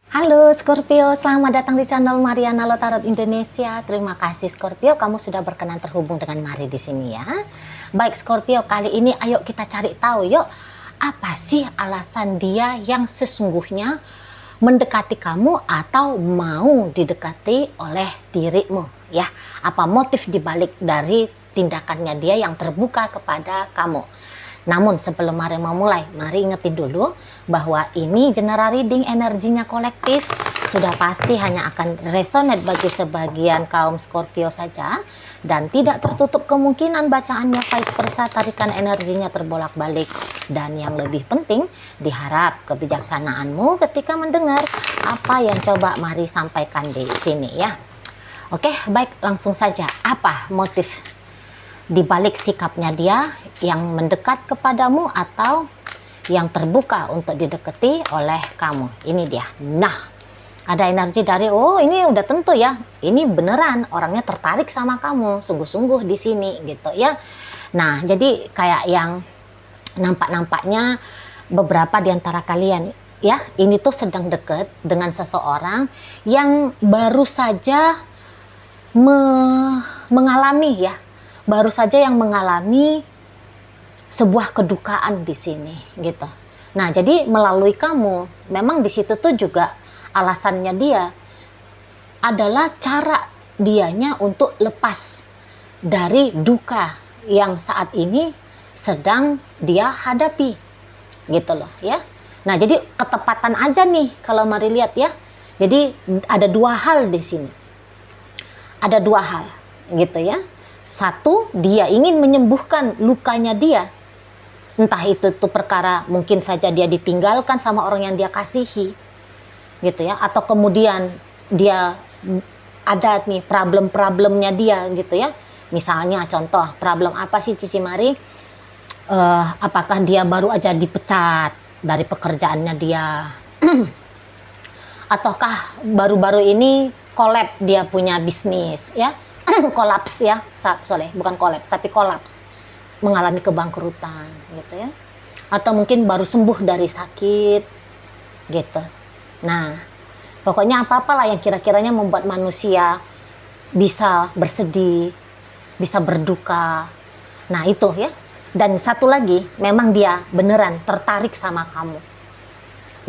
Halo Scorpio, selamat datang di channel Mariana Lotarot Indonesia. Terima kasih Scorpio, kamu sudah berkenan terhubung dengan Mari di sini ya. Baik Scorpio, kali ini ayo kita cari tahu yuk, apa sih alasan dia yang sesungguhnya mendekati kamu atau mau didekati oleh dirimu ya. Apa motif dibalik dari tindakannya dia yang terbuka kepada kamu. Namun sebelum Mari memulai, mari ingetin dulu bahwa ini general reading, energinya kolektif, sudah pasti hanya akan resonate bagi sebagian kaum Scorpio saja, dan tidak tertutup kemungkinan bacaannya vice versa, tarikan energinya terbolak-balik. Dan yang lebih penting, diharap kebijaksanaanmu ketika mendengar apa yang coba Mari sampaikan di sini ya. Oke, baik, langsung saja. Apa motif di balik sikapnya dia yang mendekat kepadamu atau yang terbuka untuk didekati oleh kamu? Ini dia. Nah, ada energi dari, oh ini udah tentu ya, ini beneran orangnya tertarik sama kamu, sungguh-sungguh di sini gitu ya. Nah, jadi kayak yang nampak-nampaknya beberapa di antara kalian ya, ini tuh sedang deket dengan seseorang yang baru saja mengalami ya, baru saja yang mengalami sebuah kedukaan di sini gitu. Nah, jadi melalui kamu, memang di situ tuh juga alasannya dia adalah cara dianya untuk lepas dari duka yang saat ini sedang dia hadapi gitu loh ya. Nah, jadi ketepatan aja nih kalau Mari lihat ya. Jadi ada dua hal di sini. Ada dua hal gitu ya. Satu, dia ingin menyembuhkan lukanya dia. Entah itu tuh perkara mungkin saja dia ditinggalkan sama orang yang dia kasihi. Gitu ya. Atau kemudian dia ada nih problem-problemnya dia gitu ya. Misalnya contoh, problem apa sih Cici Mari? Apakah dia baru aja dipecat dari pekerjaannya dia? Ataukah baru-baru ini collab dia punya bisnis ya? Kolaps ya, bukan collab tapi kolaps, mengalami kebangkrutan gitu ya, atau mungkin baru sembuh dari sakit gitu. Nah, pokoknya apa-apalah yang kira-kiranya membuat manusia bisa bersedih, bisa berduka. Nah itu ya. Dan satu lagi, memang dia beneran tertarik sama kamu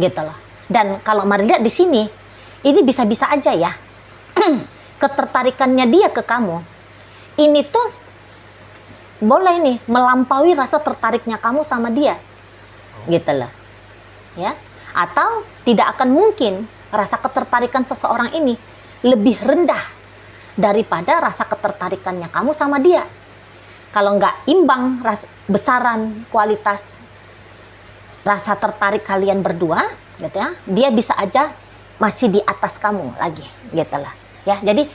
gitu loh. Dan kalau Mari lihat di sini, ini bisa-bisa aja ya ketertarikannya dia ke kamu ini tuh boleh nih melampaui rasa tertariknya kamu sama dia gitu loh ya. Atau tidak akan mungkin rasa ketertarikan seseorang ini lebih rendah daripada rasa ketertarikannya kamu sama dia. Kalau nggak imbang besaran kualitas rasa tertarik kalian berdua gitu ya, dia bisa aja masih di atas kamu lagi gitu lah ya. Jadi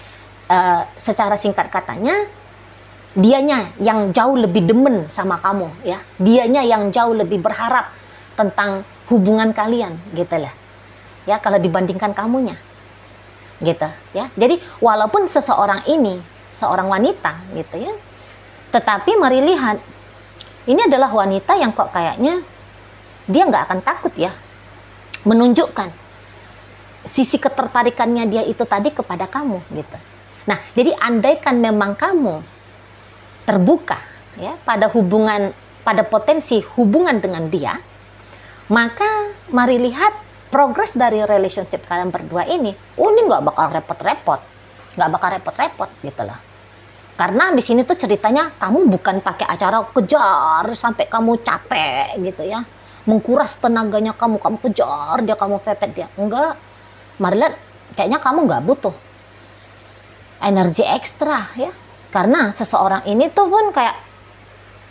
secara singkat katanya, dianya yang jauh lebih demen sama kamu ya, dianya yang jauh lebih berharap tentang hubungan kalian gitu lah ya, kalau dibandingkan kamunya gitu ya. Jadi walaupun seseorang ini seorang wanita gitu ya, tetapi Mari lihat ini adalah wanita yang kok kayaknya dia nggak akan takut ya menunjukkan sisi ketertarikannya dia itu tadi kepada kamu gitu. Nah, jadi andaikan memang kamu terbuka ya pada potensi hubungan dengan dia, maka Mari lihat progres dari relationship kalian berdua ini. Oh, ini nggak bakal repot-repot, gitu loh. Karena di sini tuh ceritanya kamu bukan pakai acara kejar sampai kamu capek gitu ya, mengkuras tenaganya kamu kejar dia, kamu pepet dia, enggak. Mari lihat, kayaknya kamu nggak butuh energi ekstra ya, karena seseorang ini tuh pun kayak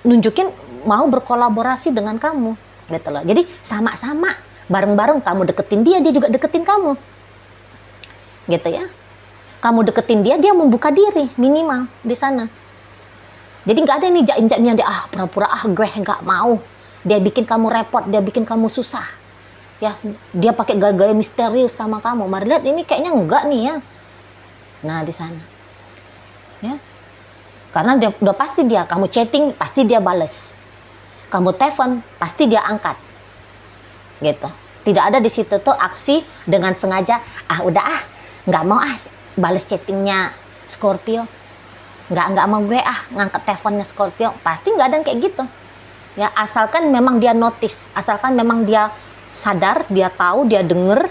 nunjukin mau berkolaborasi dengan kamu gitu loh. Jadi sama-sama bareng-bareng kamu deketin dia, dia juga deketin kamu gitu ya. Kamu deketin dia, dia membuka diri minimal di sana. Jadi nggak ada nih jaim-jaimnya dia pura-pura gue nggak mau, dia bikin kamu repot, dia bikin kamu susah ya, dia pakai gaya-gaya misterius sama kamu. Mari lihat ini kayaknya enggak nih ya. Nah di sana ya, karena dia udah pasti dia, kamu chatting pasti dia bales, kamu telepon pasti dia angkat gitu. Tidak ada di situ tuh aksi dengan sengaja, nggak mau balas chattingnya Scorpio. Nggak mau gue ngangkat teleponnya Scorpio. Pasti nggak ada yang kayak gitu. Ya, asalkan memang dia notice, asalkan memang dia sadar, dia tahu, dia denger,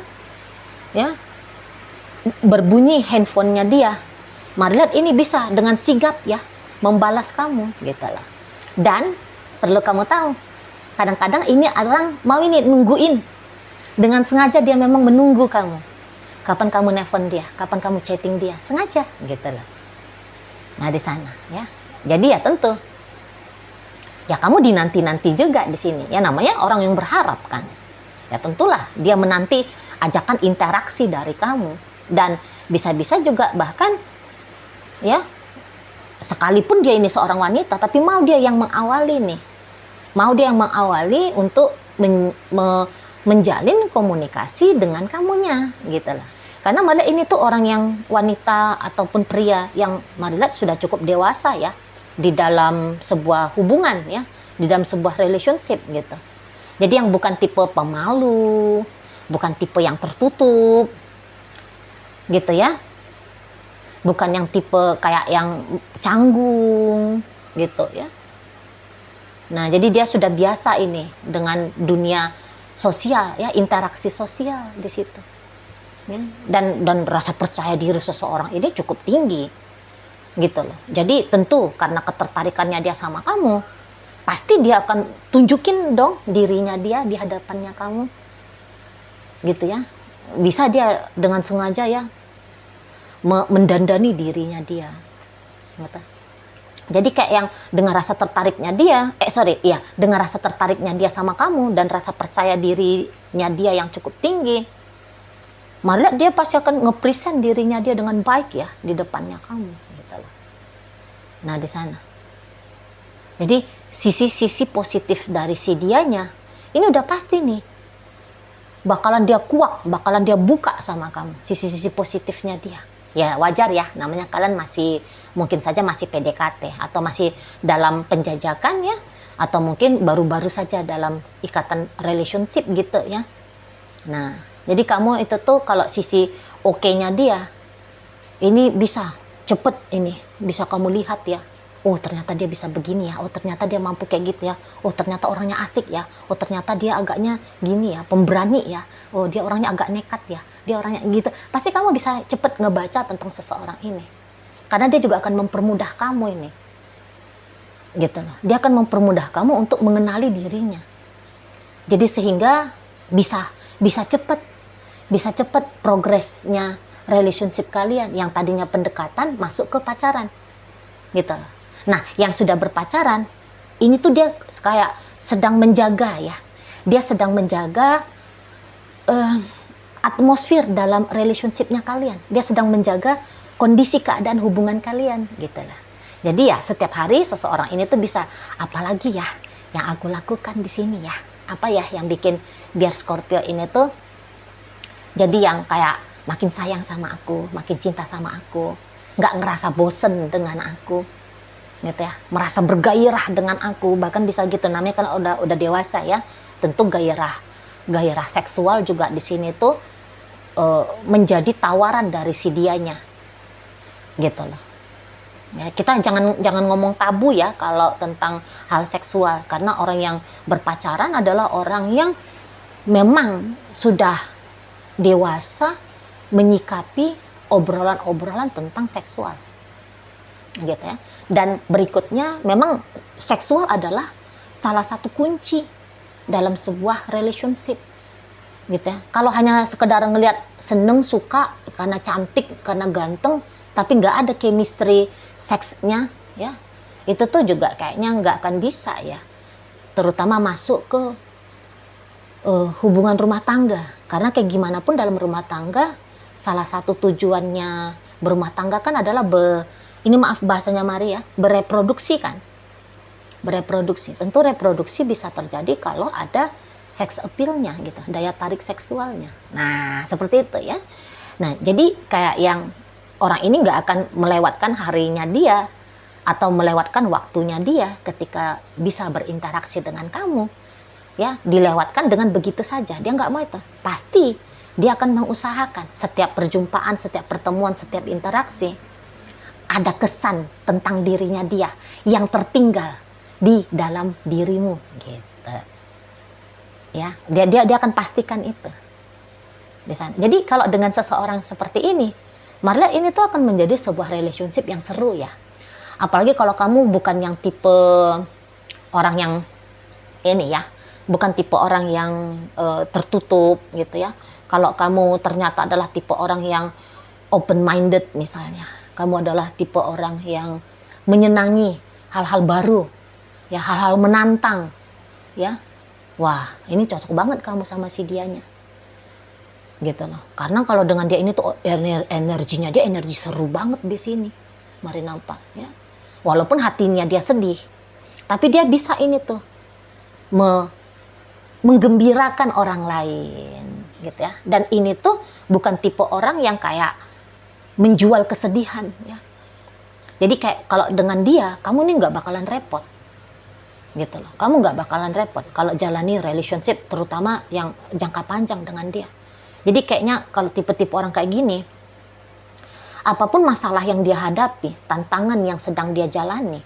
ya, berbunyi handphonenya dia. Mari lihat ini bisa dengan sigap ya membalas kamu gitu lah. Dan perlu kamu tahu, kadang-kadang ini orang mau ini nungguin. Dengan sengaja dia memang menunggu kamu. Kapan kamu nelfon dia, kapan kamu chatting dia, sengaja gitu loh. Nah, di sana ya. Jadi ya tentu ya kamu dinanti-nanti juga di sini. Ya namanya orang yang berharap kan. Ya tentulah dia menanti ajakan interaksi dari kamu, dan bisa-bisa juga bahkan ya sekalipun dia ini seorang wanita tapi mau dia yang mengawali nih. Mau dia yang mengawali untuk menjalin komunikasi dengan kamunya gitu lah. Karena malah ini tuh orang yang wanita ataupun pria yang malah sudah cukup dewasa ya di dalam sebuah hubungan ya, di dalam sebuah relationship gitu. Jadi yang bukan tipe pemalu, bukan tipe yang tertutup gitu ya. Bukan yang tipe kayak yang canggung gitu ya. Nah, jadi dia sudah biasa ini dengan dunia sosial ya, interaksi sosial di situ. Ya, dan rasa percaya diri seseorang ini cukup tinggi. Gitu loh. Jadi tentu karena ketertarikannya dia sama kamu, pasti dia akan tunjukin dong dirinya dia di hadapannya kamu. Gitu ya. Bisa dia dengan sengaja ya mendandani dirinya dia. Gitu. Jadi kayak yang dengan rasa tertariknya dia, dengan rasa tertariknya dia sama kamu dan rasa percaya dirinya dia yang cukup tinggi, malah dia pasti akan nge-present dirinya dia dengan baik ya di depannya kamu, gitu loh. Nah, di sana. Jadi sisi-sisi positif dari si dianya ini udah pasti nih. Bakalan dia kuak, bakalan dia buka sama kamu, sisi-sisi positifnya dia. Ya wajar ya, namanya kalian mungkin saja masih PDKT atau masih dalam penjajakan ya, atau mungkin baru-baru saja dalam ikatan relationship gitu ya. Nah, jadi kamu itu tuh kalau sisi oke-nya dia ini bisa cepet ini, bisa kamu lihat ya. Oh, ternyata dia bisa begini ya. Oh, ternyata dia mampu kayak gitu ya. Oh, ternyata orangnya asik ya. Oh, ternyata dia agaknya gini ya, pemberani ya. Oh, dia orangnya agak nekat ya. Dia orangnya gitu. Pasti kamu bisa cepet ngebaca tentang seseorang ini. Karena dia juga akan mempermudah kamu ini. Gitu loh. Dia akan mempermudah kamu untuk mengenali dirinya. Jadi sehingga bisa cepet progresnya relationship kalian yang tadinya pendekatan masuk ke pacaran. Gitu loh. Nah, yang sudah berpacaran, ini tuh dia kayak sedang menjaga ya. Dia sedang menjaga atmosfer dalam relationship-nya kalian. Dia sedang menjaga kondisi keadaan hubungan kalian, gitu lah. Jadi ya setiap hari seseorang ini tuh bisa, apalagi ya yang aku lakukan di sini ya. Apa ya yang bikin biar Scorpio ini tuh jadi yang kayak makin sayang sama aku, makin cinta sama aku, nggak ngerasa bosen dengan aku. Gitu ya, merasa bergairah dengan aku, bahkan bisa gitu, namanya kan udah dewasa ya. Tentu gairah seksual juga di sini tuh menjadi tawaran dari si dianya, gitu loh. Ya, kita jangan ngomong tabu ya kalau tentang hal seksual, karena orang yang berpacaran adalah orang yang memang sudah dewasa menyikapi obrolan-obrolan tentang seksual. Gitu ya. Dan berikutnya memang seksual adalah salah satu kunci dalam sebuah relationship gitu ya. Kalau hanya sekedar ngelihat seneng, suka karena cantik, karena ganteng, tapi nggak ada chemistry seksnya ya, itu tuh juga kayaknya nggak akan bisa ya, terutama masuk ke hubungan rumah tangga. Karena kayak gimana pun dalam rumah tangga, salah satu tujuannya berumah tangga kan adalah ini maaf bahasanya Maria, bereproduksi kan. Bereproduksi. Tentu reproduksi bisa terjadi kalau ada sex appeal-nya gitu, daya tarik seksualnya. Nah, seperti itu ya. Nah, jadi kayak yang orang ini nggak akan melewatkan harinya dia atau melewatkan waktunya dia ketika bisa berinteraksi dengan kamu. ya dilewatkan dengan begitu saja. Dia nggak mau itu. Pasti dia akan mengusahakan setiap perjumpaan, setiap pertemuan, setiap interaksi ada kesan tentang dirinya dia yang tertinggal di dalam dirimu, gitu. Ya, dia akan pastikan itu di sana. Jadi kalau dengan seseorang seperti ini, Marliat, ini tuh akan menjadi sebuah relationship yang seru ya. Apalagi kalau kamu bukan yang tipe orang yang ini ya, bukan tipe orang yang tertutup gitu ya. Kalau kamu ternyata adalah tipe orang yang open minded misalnya, kamu adalah tipe orang yang menyenangi hal-hal baru, ya hal-hal menantang, ya. Wah, ini cocok banget kamu sama si dianya. Gitu loh. Karena kalau dengan dia ini tuh energinya dia energi seru banget di sini. Mari nampak ya. Walaupun hatinya dia sedih, tapi dia bisa ini tuh menggembirakan orang lain gitu ya. Dan ini tuh bukan tipe orang yang kayak menjual kesedihan ya. Jadi kayak kalau dengan dia kamu ini nggak bakalan repot gitu loh. Kamu nggak bakalan repot kalau jalani relationship, terutama yang jangka panjang dengan dia. Jadi kayaknya kalau tipe-tipe orang kayak gini, apapun masalah yang dia hadapi, tantangan yang sedang dia jalani,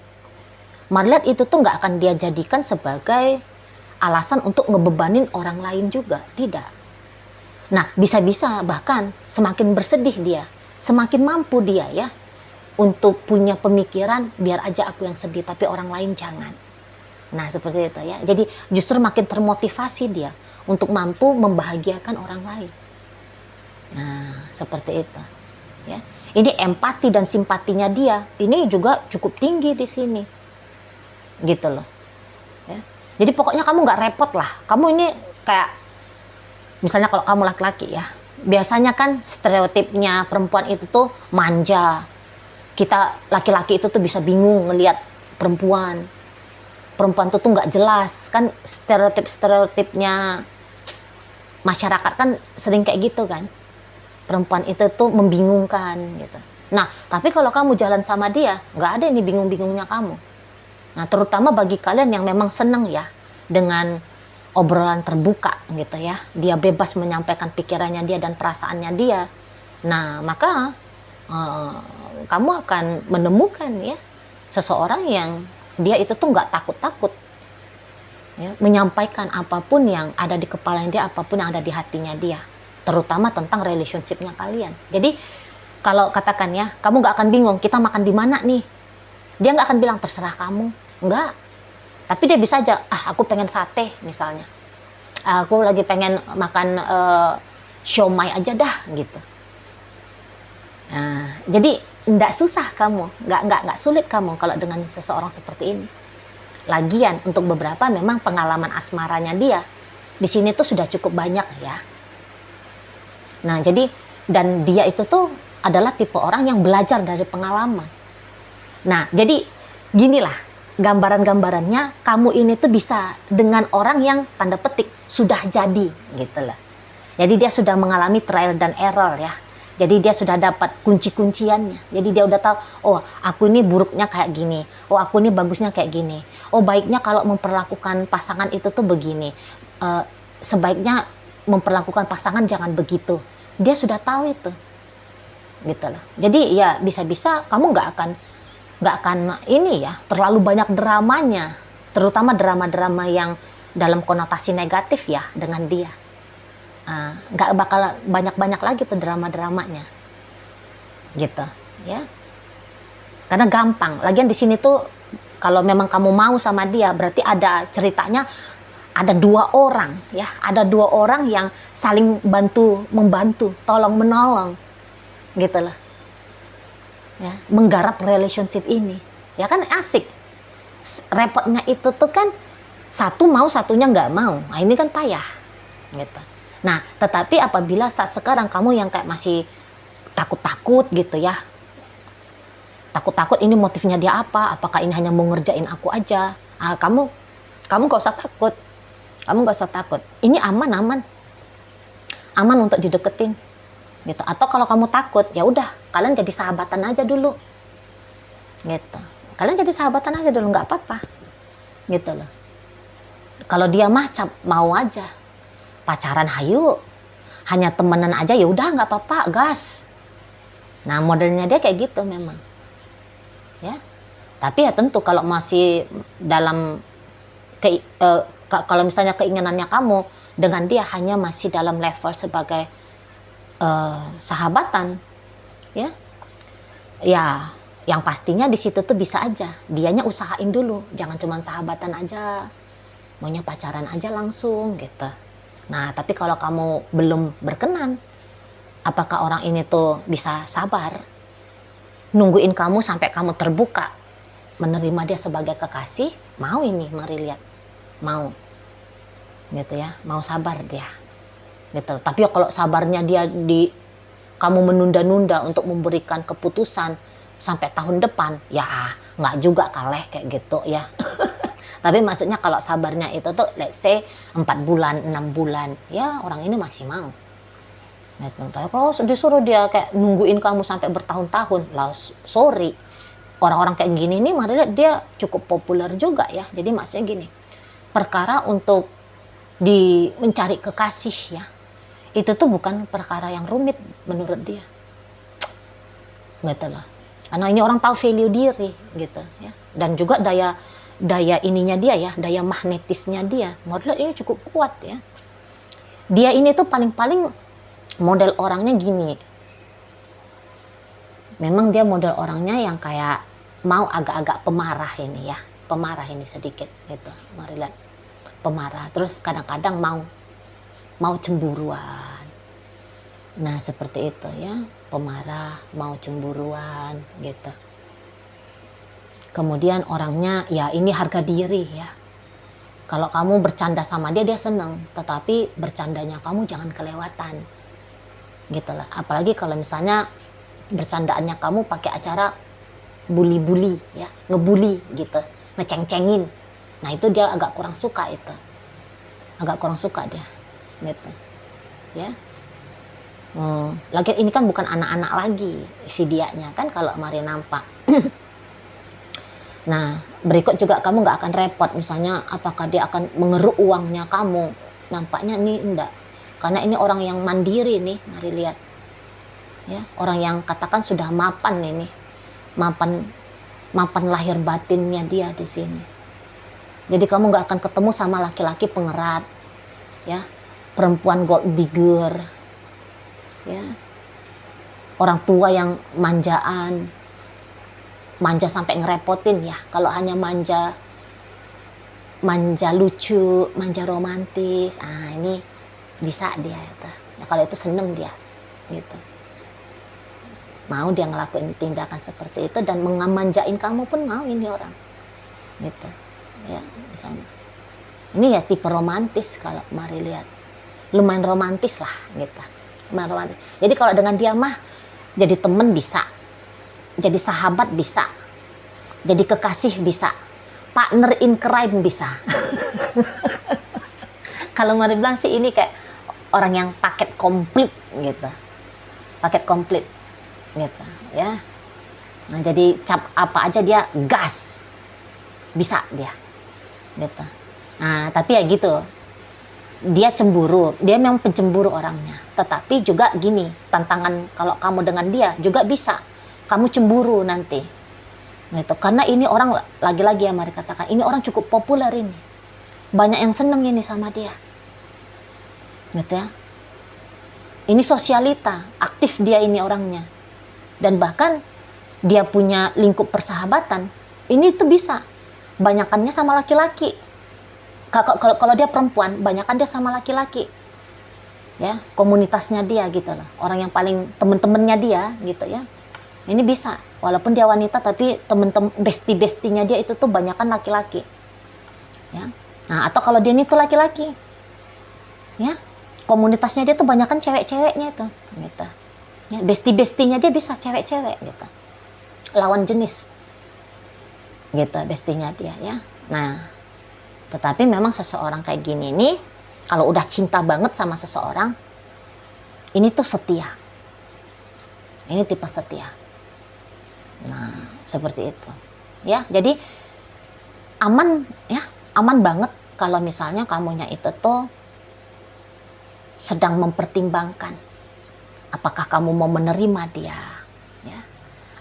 Marliat itu tuh nggak akan dia jadikan sebagai alasan untuk ngebebanin orang lain juga, tidak. Nah, bisa-bisa bahkan semakin bersedih dia, semakin mampu dia ya untuk punya pemikiran biar aja aku yang sedih tapi orang lain jangan. Nah, seperti itu ya. Jadi justru makin termotivasi dia untuk mampu membahagiakan orang lain. Nah, seperti itu ya. Ini empati dan simpatinya dia ini juga cukup tinggi di sini. Gitu loh. Ya. Jadi pokoknya kamu nggak repot lah. Kamu ini kayak misalnya kalau kamu laki-laki ya, biasanya kan stereotipnya perempuan itu tuh manja. Kita laki-laki itu tuh bisa bingung ngelihat perempuan. Perempuan tuh nggak jelas. Kan stereotipnya masyarakat kan sering kayak gitu kan. Perempuan itu tuh membingungkan gitu. Nah, tapi kalau kamu jalan sama dia, nggak ada ini bingung-bingungnya kamu. Nah, terutama bagi kalian yang memang seneng ya dengan obrolan terbuka gitu ya. Dia bebas menyampaikan pikirannya dia dan perasaannya dia. Nah, maka kamu akan menemukan ya seseorang yang dia itu tuh nggak takut-takut ya, menyampaikan apapun yang ada di kepalanya dia, apapun yang ada di hatinya dia, terutama tentang relationship-nya kalian. Jadi kalau katakan ya, kamu nggak akan bingung kita makan di mana nih, dia nggak akan bilang terserah kamu, nggak. Tapi dia bisa aja, aku pengen sate misalnya, aku lagi pengen makan siomay aja dah gitu. Nah, jadi nggak susah kamu, nggak sulit kamu kalau dengan seseorang seperti ini. Lagian untuk beberapa memang pengalaman asmaranya dia di sini tuh sudah cukup banyak ya. Nah, jadi dan dia itu tuh adalah tipe orang yang belajar dari pengalaman. Nah, jadi ginilah gambaran-gambarannya, kamu ini tuh bisa dengan orang yang tanda petik sudah jadi gitu loh. Jadi dia sudah mengalami trial dan error ya. Jadi dia sudah dapat kunci-kunciannya. Jadi dia udah tahu, oh aku ini buruknya kayak gini. Oh aku ini bagusnya kayak gini. Oh baiknya kalau memperlakukan pasangan itu tuh begini. Sebaiknya memperlakukan pasangan jangan begitu. Dia sudah tahu itu. Gitu loh. Jadi ya bisa-bisa kamu nggak akan ini ya terlalu banyak dramanya. Terutama drama-drama yang dalam konotasi negatif ya dengan dia. Nggak bakal banyak-banyak lagi tuh drama-dramanya gitu ya, karena gampang. Lagian di sini tuh kalau memang kamu mau sama dia berarti ada ceritanya, ada dua orang ya, ada dua orang yang saling membantu, tolong menolong gitu loh ya, menggarap relationship ini ya kan asik. Repotnya itu tuh kan satu mau satunya nggak mau, nah ini kan payah gitu. Nah, tetapi apabila saat sekarang kamu yang kayak masih takut-takut gitu ya, takut-takut ini motifnya dia apa, apakah ini hanya mau ngerjain aku aja, kamu gak usah takut, ini aman untuk dideketin gitu. Atau kalau kamu takut, ya udah kalian jadi sahabatan aja dulu gitu, nggak apa-apa gitu loh Kalau dia mah mau aja pacaran hayu, hanya temenan aja ya udah nggak apa-apa, gas. Nah modelnya dia kayak gitu memang, ya. Tapi ya tentu kalau masih dalam kalau misalnya keinginannya kamu dengan dia hanya masih dalam level sebagai sahabatan, ya, ya yang pastinya di situ tuh bisa aja dianya usahain dulu, jangan cuma sahabatan aja, maunya pacaran aja langsung gitu. Nah tapi kalau kamu belum berkenan, apakah orang ini tuh bisa sabar nungguin kamu sampai kamu terbuka menerima dia sebagai kekasih? Mau ini, mari lihat, mau gitu ya, mau sabar dia gitu. Tapi ya kalau sabarnya dia kamu menunda-nunda untuk memberikan keputusan sampai tahun depan, ya nggak juga kaleh kayak gitu ya. Tapi maksudnya kalau sabarnya itu tuh let's say 4 bulan, 6 bulan, ya orang ini masih mau gitu. Tapi kalau disuruh dia kayak nungguin kamu sampai bertahun-tahun, lah sorry, orang-orang kayak gini nih mari lihat dia cukup populer juga ya. Jadi maksudnya gini, perkara untuk mencari kekasih ya, itu tuh bukan perkara yang rumit menurut dia gitu loh. Karena ini orang tahu value diri gitu ya, dan juga daya ininya dia ya, daya magnetisnya dia, model ini cukup kuat ya. Dia ini tuh paling-paling model orangnya gini, memang dia model orangnya yang kayak mau agak-agak pemarah ini ya, pemarah ini sedikit gitu, mari lihat, pemarah, terus kadang-kadang mau cemburuan. Nah seperti itu ya, pemarah, mau cemburuan gitu. Kemudian orangnya ya ini harga diri ya. Kalau kamu bercanda sama dia, dia seneng, tetapi bercandanya kamu jangan kelewatan gitu lah. Apalagi kalau misalnya bercandaannya kamu pakai acara bully-bully ya, ngebully gitu, ngeceng-cengin. Nah itu dia agak kurang suka, itu agak kurang suka dia gitu ya. Lagi ini kan bukan anak-anak lagi si dianya kan kalau mari nampak. Nah berikut juga kamu nggak akan repot misalnya apakah dia akan mengeruk uangnya kamu, nampaknya nih enggak, karena ini orang yang mandiri nih, mari lihat ya, orang yang katakan sudah mapan ini, mapan lahir batinnya dia di sini. Jadi kamu nggak akan ketemu sama laki-laki pengerat ya, perempuan gold digger ya, orang tua yang manja sampai ngerepotin ya. Kalau hanya manja lucu, manja romantis, ini bisa dia itu. Ya, kalau itu seneng dia gitu, mau dia ngelakuin tindakan seperti itu dan mengamanjain kamu pun mau ini orang gitu ya. Misalnya ini ya tipe romantis, kalau mari lihat lumayan romantis lah gitu, lumayan romantis. Jadi kalau dengan dia mah jadi temen bisa, jadi sahabat bisa, jadi kekasih bisa, partner in crime bisa. Kalau mari bilang sih ini kayak orang yang paket komplit gitu, paket komplit gitu ya. Nah jadi cap apa aja dia gas, bisa dia gitu. Nah tapi ya gitu, dia cemburu, dia memang pencemburu orangnya, tetapi juga gini tantangan kalau kamu dengan dia juga bisa kamu cemburu nanti gitu, karena ini orang lagi-lagi ya mari katakan ini orang cukup populer, ini banyak yang seneng ini sama dia gitu ya. Ini sosialita, aktif dia ini orangnya, dan bahkan dia punya lingkup persahabatan ini tuh bisa banyakannya sama laki-laki. Kalau dia perempuan banyakan dia sama laki-laki ya, komunitasnya dia gitu loh, orang yang paling temen-temennya dia gitu ya. Ini bisa, walaupun dia wanita tapi temen-temen besti-bestinya dia itu tuh banyakan laki-laki ya. Nah atau kalau dia ini tuh laki-laki ya, komunitasnya dia tuh banyakan cewek-ceweknya itu gitu ya, besti-bestinya dia bisa cewek-cewek gitu, lawan jenis gitu bestinya dia ya. Nah tetapi memang seseorang kayak gini nih kalau udah cinta banget sama seseorang ini tuh setia, ini tipe setia. Nah seperti itu ya, jadi aman ya, aman banget kalau misalnya kamunya itu tuh sedang mempertimbangkan apakah kamu mau menerima dia, ya,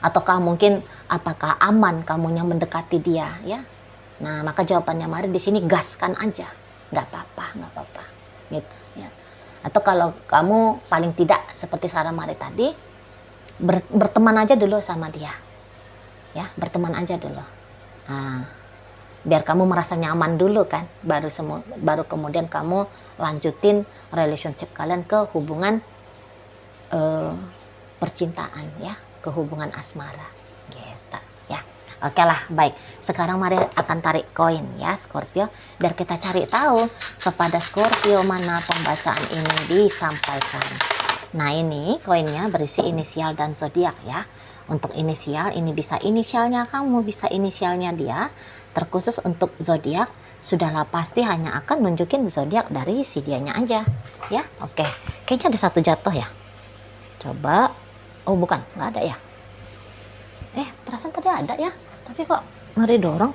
ataukah mungkin apakah aman kamunya mendekati dia, ya. Nah, maka jawabannya Mari di sini gaskan aja, nggak apa-apa, gitu, ya. Atau kalau kamu paling tidak seperti saran Mari tadi, berteman aja dulu sama dia, ya, berteman aja dulu. Nah, biar kamu merasa nyaman dulu kan, baru kemudian kamu lanjutin relationship kalian ke hubungan percintaan, ya, ke hubungan asmara, gitu, ya. Oke lah, baik. Sekarang Mari akan tarik koin, ya, Scorpio, biar kita cari tahu kepada Scorpio mana pembacaan ini disampaikan. Nah, ini koinnya berisi inisial dan zodiak, ya. Untuk inisial, ini bisa inisialnya kamu, bisa inisialnya dia. Terkhusus untuk zodiak, sudahlah pasti hanya akan nunjukin zodiak dari si dianya aja, ya. Oke, kayaknya ada satu jatuh ya. Coba, oh bukan, nggak ada ya. Perasaan tadi ada ya, tapi kok Mari dorong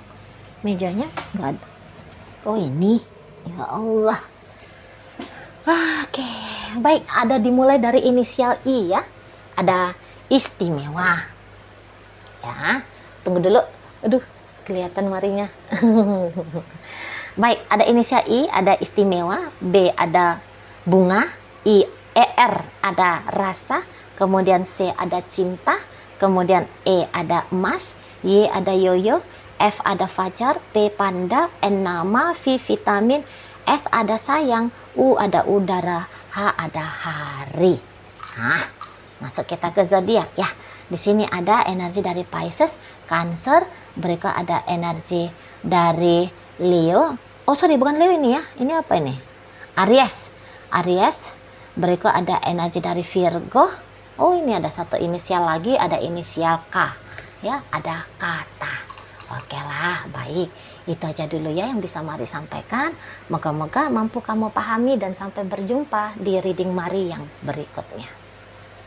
mejanya nggak ada. Oh ini, ya Allah. Oke, baik, ada dimulai dari inisial I, ya. Ada istimewa, ya. Tunggu dulu, aduh, kelihatan Marinya. Baik, ada inisial I, ada istimewa, B ada bunga, ER ada rasa, kemudian C ada cinta, kemudian E ada emas, Y ada yoyo, F ada fajar, P panda, N nama, V vitamin, S ada sayang, U ada udara, H ada hari. Nah, masuk kita ke zodiak, ya. Di sini ada energi dari Pisces, Cancer, berikut ada energi dari Leo. Oh sorry, bukan Leo ini ya. Ini apa ini? Aries. Berikut ada energi dari Virgo. Oh, ini ada satu inisial lagi, ada inisial K. Ya, ada kata. Oke lah, baik. Itu aja dulu ya yang bisa Mari sampaikan. Moga-moga mampu kamu pahami dan sampai berjumpa di reading Mari yang berikutnya.